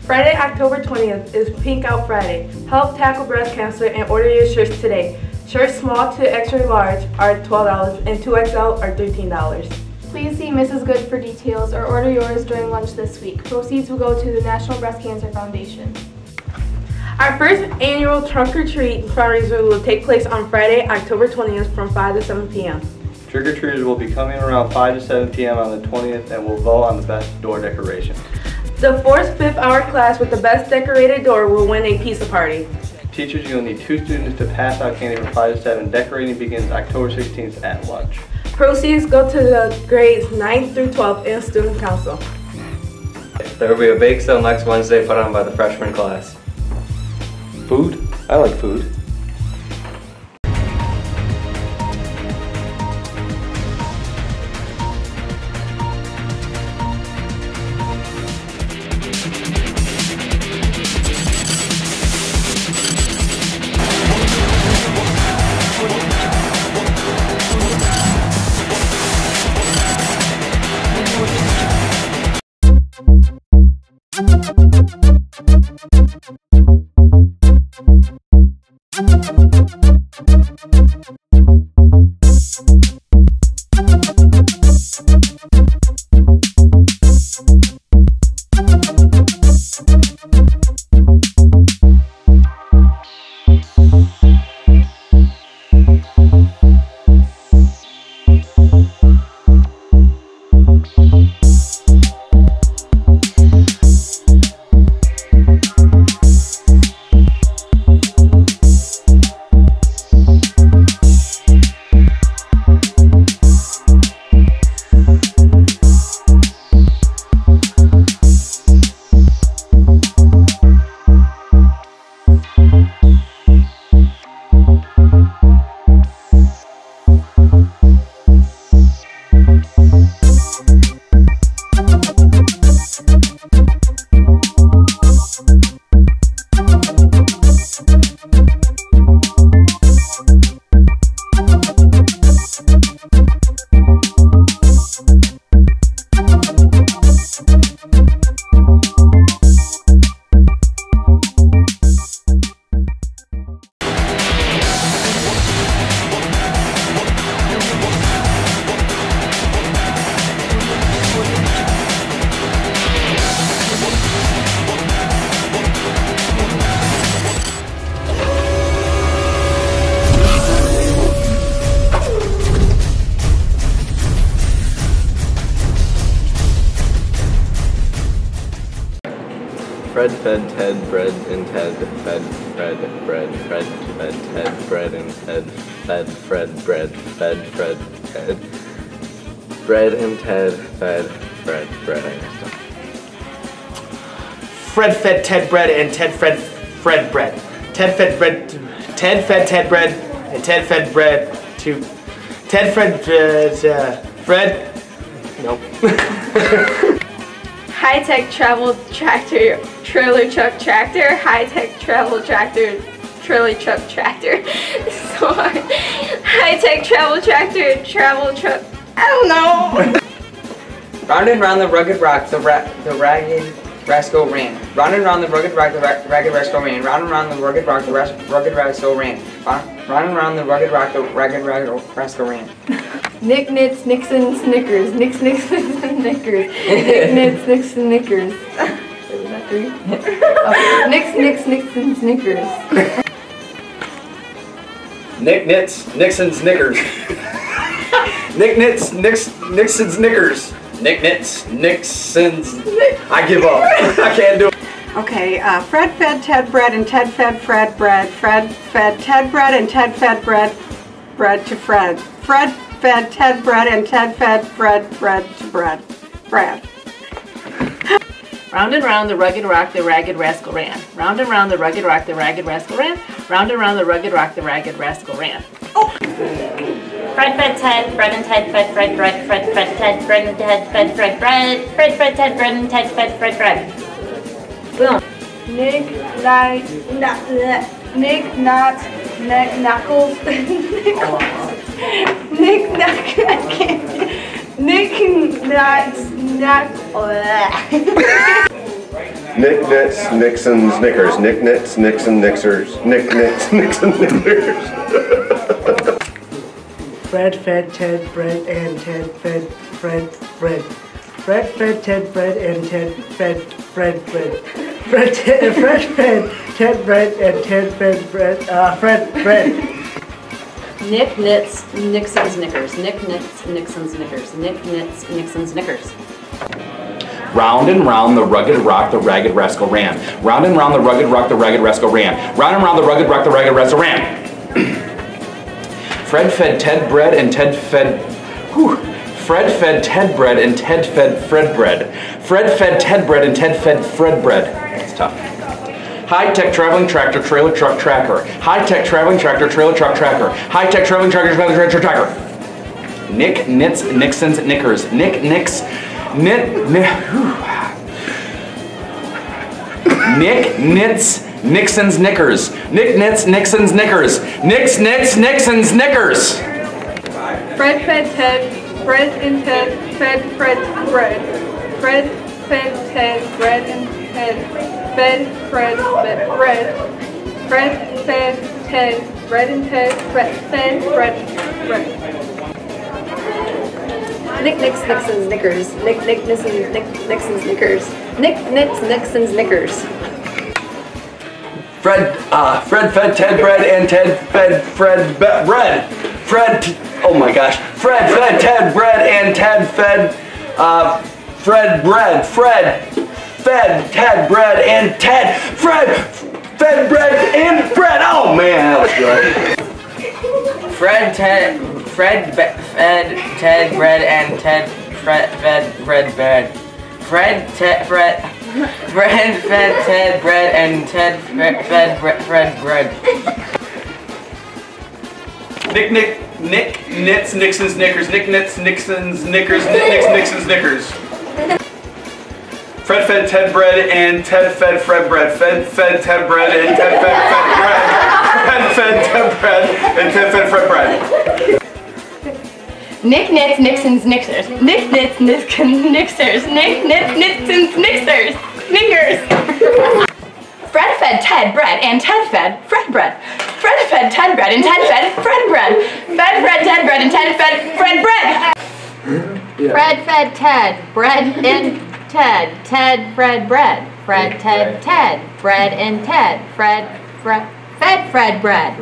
Friday, October 20th is Pink Out Friday. Help tackle breast cancer and order your shirts today. Shirts small to extra large are $12 and 2XL are $13. Please see Mrs. Good for details or order yours during lunch this week. Proceeds will go to the National Breast Cancer Foundation. Our first annual Trunk or Treat fundraiser will take place on Friday, October 20th from 5 to 7 p.m. Trick-or-treaters will be coming around 5 to 7 p.m. on the 20th and will vote on the best door decoration. The 4th, 5th hour class with the best decorated door will win a pizza party. Teachers, you'll need 2 students to pass out candy from 5 to 7. Decorating begins October 16th at lunch. Proceeds go to the grades 9th through 12th and student council. There will be a bake sale next Wednesday put on by the freshman class. Food? I like food. Fred fed Ted bread and Ted fed Fred bread. Fred fed Ted bread and Ted fed Fred bread. Fed Fred Ted bread and Ted fed Fred bread. Fred fed Ted bread and Ted fed Fred bread. Ted fed bread. Ted fed Ted bread and Ted fed bread to Ted fed Fred. Nope. High-tech travel tractor, trailer truck tractor, high-tech travel tractor, trailer truck tractor. So high-tech travel tractor, travel truck, I don't know. Round and round the rugged rock, the ragged rascal ran. Round and round the rugged rock, the ragged rascal ran. Round and round the rugged rock, the rugged rascal ran. Round and round the rugged rock, the ragged rascal ran. Nick Nits Nixon Snickers. Nix Nix Snickers. Nick Nits Nixon Snickers. Was that 3? Oh. Nix Nix Nixon Snickers. Nick Nits Nixon Snickers. Nick Nits Nixon Snickers. Nick Nits Nixon's. I give up. I can't do it. Okay, Fred fed Ted bread and Ted fed Fred bread. Fred fed Ted bread and Ted fed bread to Fred. Fred fed Ted bread and Ted fed Fred bread to Brad. Round and round the rugged rock, the ragged rascal ran. Round and round the rugged rock, the ragged rascal ran. Round and round the rugged rock, the ragged rascal ran. Oh! Fred fed Ted, bread and Ted fed Fred bread. Fred fed Ted, bread and Ted fed Fred bread. Fred fed Ted, bread and Ted fed Fred bread. Boom. Nick Knuckles. Nick Nick Nits, Nixon, Snickers. Nick Nits, Nixon, Nixers. Nick Nits, Nixon, Knickers. Fred fed Ted bread and Ted fed Fred bread. Fred fed Ted bread and Ted fed Fred bread. Fred fed Ted bread and Ted fed Fred bread. Nick Nits, Nixon, Snickers. Nick Nits, Nixon, Snickers. Nick Nits, Nixon, Snickers. Round and round the rugged rock, the ragged rascal ran. Round and round the rugged rock, the ragged rascal ran. Round and round the rugged rock, the ragged rascal ran. Fred fed Ted bread and Ted fed... Fred fed Ted bread and Ted fed Fred bread. Fred fed Ted bread and Ted fed Fred bread. It's tough. High-tech traveling tractor, trailer truck tracker. High-tech traveling tractor, trailer truck tracker. High-tech traveling tractor, trailer truck tracker. Nick Nits, Nixon's Knickers. Nick Nix... Nick Nits, Nixon's Knickers. Nick Nits, Nixon's Knickers. Nix Nits, Nixon's Knickers. Fred fed Ted, Fred and Ted fed Fred bread. Fred fed Ted bread and Ted fed Fred bread. Fred fed Ted bread and Ted fed Fred bread. Nick Nix, Nixon's Knickers. Nick Nixon's Knickers. Nick Nits, Nixon's Knickers. Fred fed Ted bread and Ted fed Fred bread. Oh my gosh. Fred fed Ted bread and Ted fed Fred bread. Fred fed Ted bread and Ted fed bread and bread. Oh man, that was good. Fred fed Ted bread and Ted fed Fred bread. Fred fed Ted bread and Ted fed Fred bread. Nick Nits, Nixon's Knickers. Nick Nits, Nixon's Knickers. Nick Nixon's Knickers. Fred fed Ted bread and Ted fed Fred bread. Fred fed Ted bread and Ted fed Fred bread. Fred fed Ted bread and Ted fed Fred bread. Nick Nits, Nixon's Knickers. Nick Nits, Nixon's Knickers. Nick Nits, Nixon's Knickers. Knickers. Fred fed Ted bread and Ted fed Fred bread. Fred fed Ted bread and Ted fed Fred bread. Fred Ted bread and Ted fed Fred bread. Fred fed Ted bread and Ted. Ted Fred bread. Fred Ted bread and Ted. Fred fed Fred bread.